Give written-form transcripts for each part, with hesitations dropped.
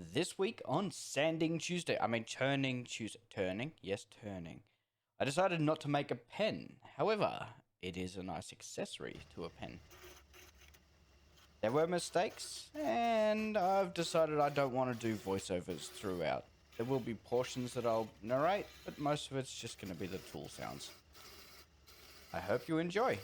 This week on Sanding Tuesday, Turning Tuesday. Turning? Yes, turning. I decided not to make a pen. However, it is a nice accessory to a pen. There were mistakes, and I've decided I don't want to do voiceovers throughout. There will be portions that I'll narrate, but most of it's just going to be the tool sounds. I hope you enjoy.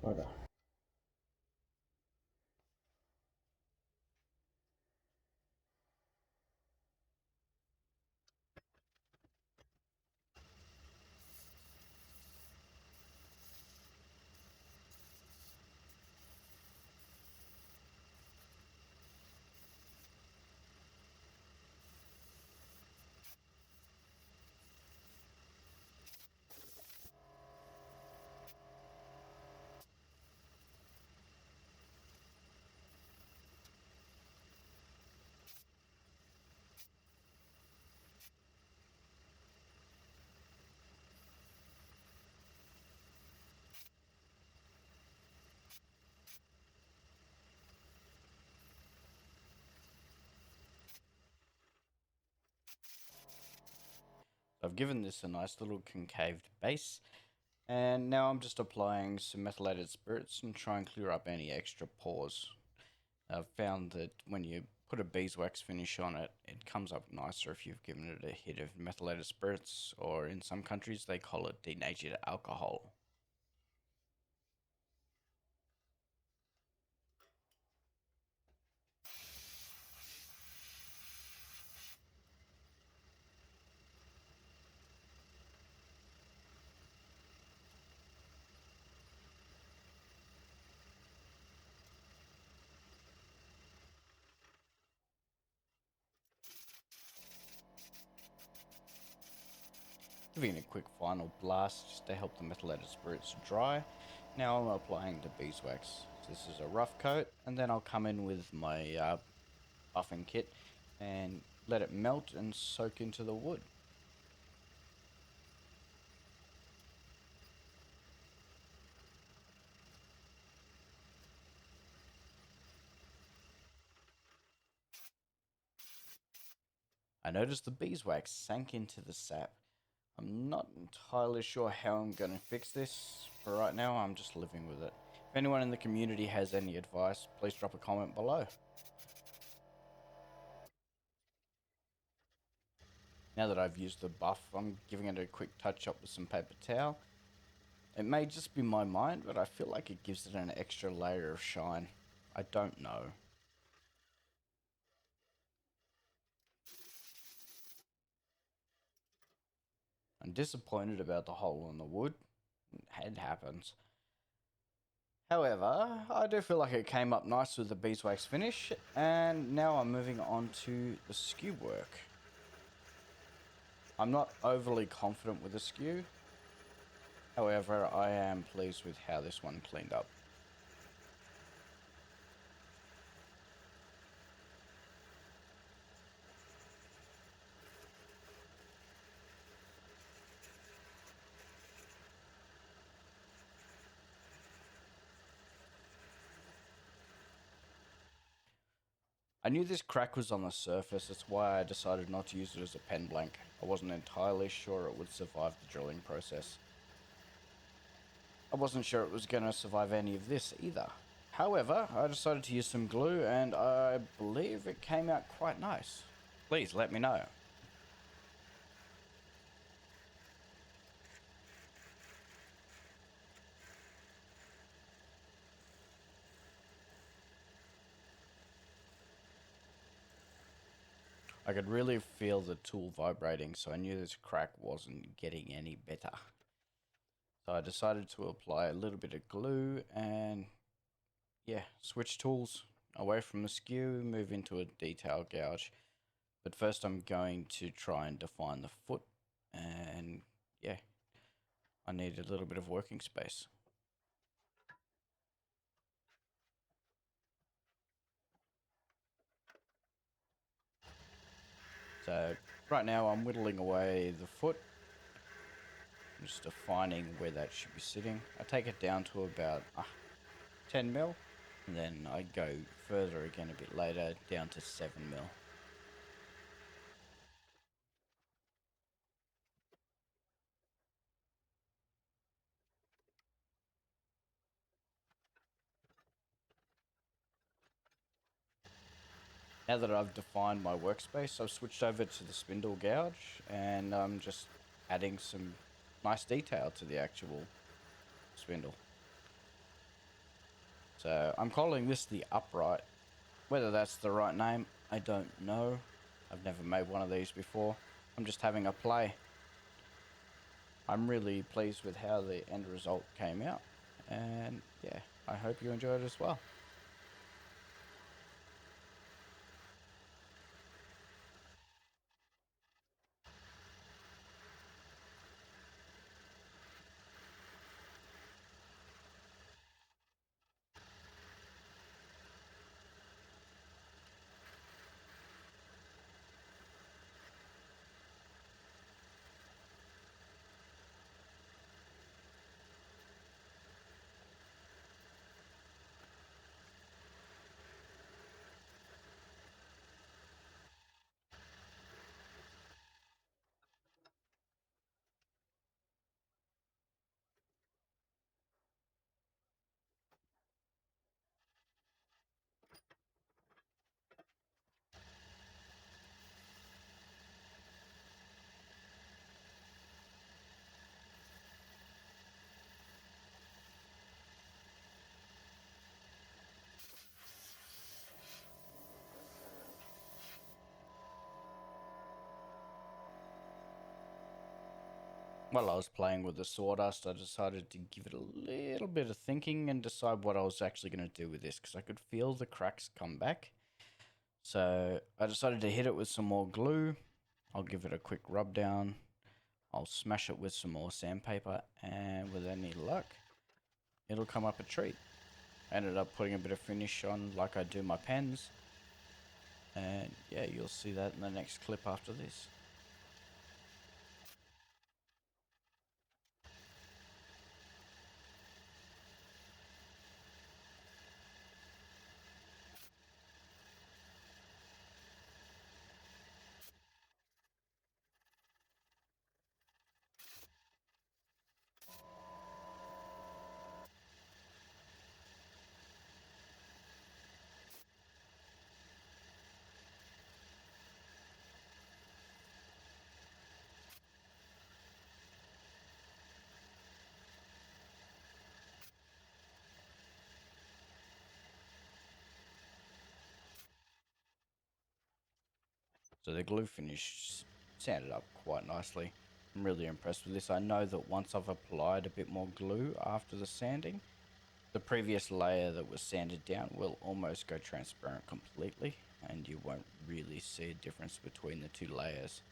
Okay. I've given this a nice little concaved base, and now I'm just applying some methylated spirits and try and clear up any extra pores. I've found that when you put a beeswax finish on it, it comes up nicer if you've given it a hit of methylated spirits, or in some countries they call it denatured alcohol. Giving it a quick final blast just to help the methylated spirits dry. Now I'm applying the beeswax. This is a rough coat, and then I'll come in with my buffing kit and let it melt and soak into the wood. I noticed the beeswax sank into the sap. I'm not entirely sure how I'm going to fix this. For right now, I'm just living with it. If anyone in the community has any advice, please drop a comment below. Now that I've used the buff, I'm giving it a quick touch up with some paper towel. It may just be my mind, but I feel like it gives it an extra layer of shine. I don't know. I'm disappointed about the hole in the wood. It happens. However, I do feel like it came up nice with the beeswax finish, and now I'm moving on to the skew work. I'm not overly confident with the skew. However, I am pleased with how this one cleaned up. I knew this crack was on the surface, that's why I decided not to use it as a pen blank. I wasn't entirely sure it would survive the drilling process. I wasn't sure it was going to survive any of this either. However, I decided to use some glue and I believe it came out quite nice. Please let me know. I could really feel the tool vibrating, so I knew this crack wasn't getting any better. So I decided to apply a little bit of glue and yeah, switch tools away from the skew, move into a detail gouge. But first I'm going to try and define the foot, and yeah, I need a little bit of working space. So right now I'm whittling away the foot, just defining where that should be sitting. I take it down to about 10 mil, and then I go further again a bit later down to 7 mil. Now that I've defined my workspace, I've switched over to the spindle gouge, and I'm just adding some nice detail to the actual spindle. So I'm calling this the upright. Whether that's the right name, I don't know. I've never made one of these before. I'm just having a play. I'm really pleased with how the end result came out, and yeah, I hope you enjoyed it as well. While I was playing with the sawdust, I decided to give it a little bit of thinking and decide what I was actually going to do with this, because I could feel the cracks come back. So I decided to hit it with some more glue. I'll give it a quick rub down. I'll smash it with some more sandpaper, and with any luck, it'll come up a treat. I ended up putting a bit of finish on like I do my pens. And yeah, you'll see that in the next clip after this. So the glue finish sanded up quite nicely. I'm really impressed with this. I know that once I've applied a bit more glue after the sanding, the previous layer that was sanded down will almost go transparent completely, and you won't really see a difference between the two layers.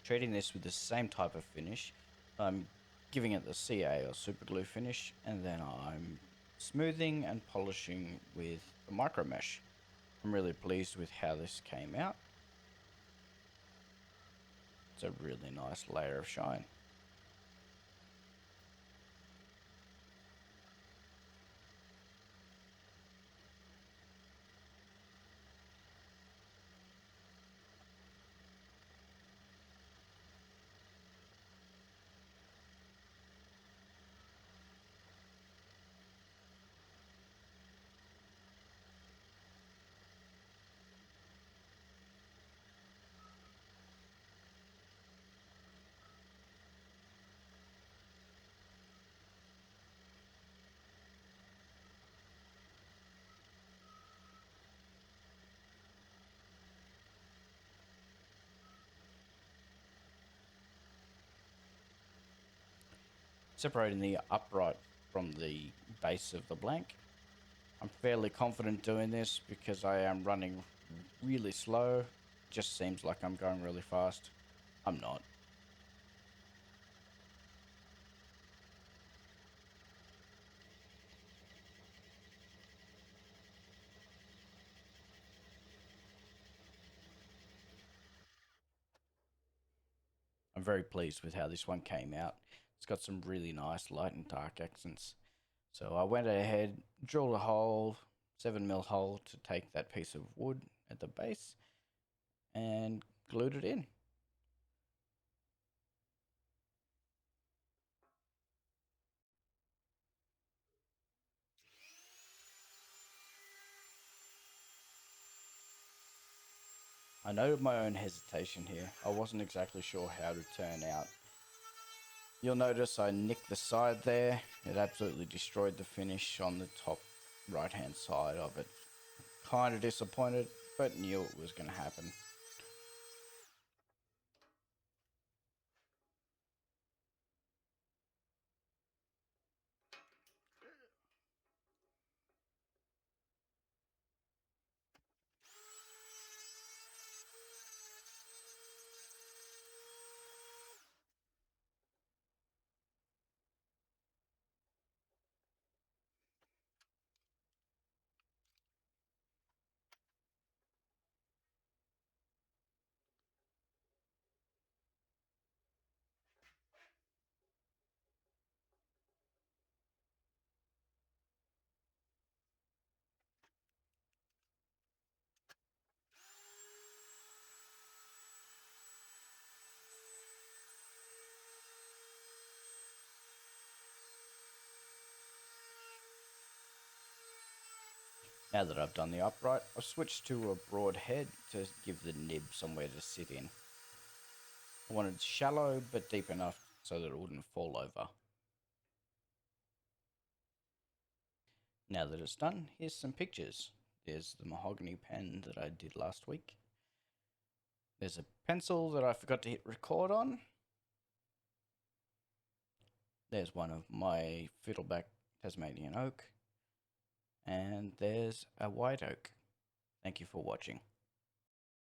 Treating this with the same type of finish, I'm giving it the CA or super glue finish, and then I'm smoothing and polishing with the micro mesh. I'm really pleased with how this came out. It's a really nice layer of shine. Separating the upright from the base of the blank. I'm fairly confident doing this because I am running really slow. Just seems like I'm going really fast. I'm not. I'm very pleased with how this one came out. It's got some really nice light and dark accents. So I went ahead, drilled a hole, 7mm hole to take that piece of wood at the base and glued it in. I noted my own hesitation here. I wasn't exactly sure how to turn out. You'll notice I nicked the side there. It absolutely destroyed the finish on the top right hand side of it. Kind of disappointed, but knew it was going to happen. Now that I've done the upright, I've switched to a broad head to give the nib somewhere to sit in. I wanted shallow but deep enough so that it wouldn't fall over. Now that it's done, here's some pictures. There's the mahogany pen that I did last week. There's a pencil that I forgot to hit record on. There's one of my fiddleback Tasmanian oak. And there's a white oak. Thank you for watching.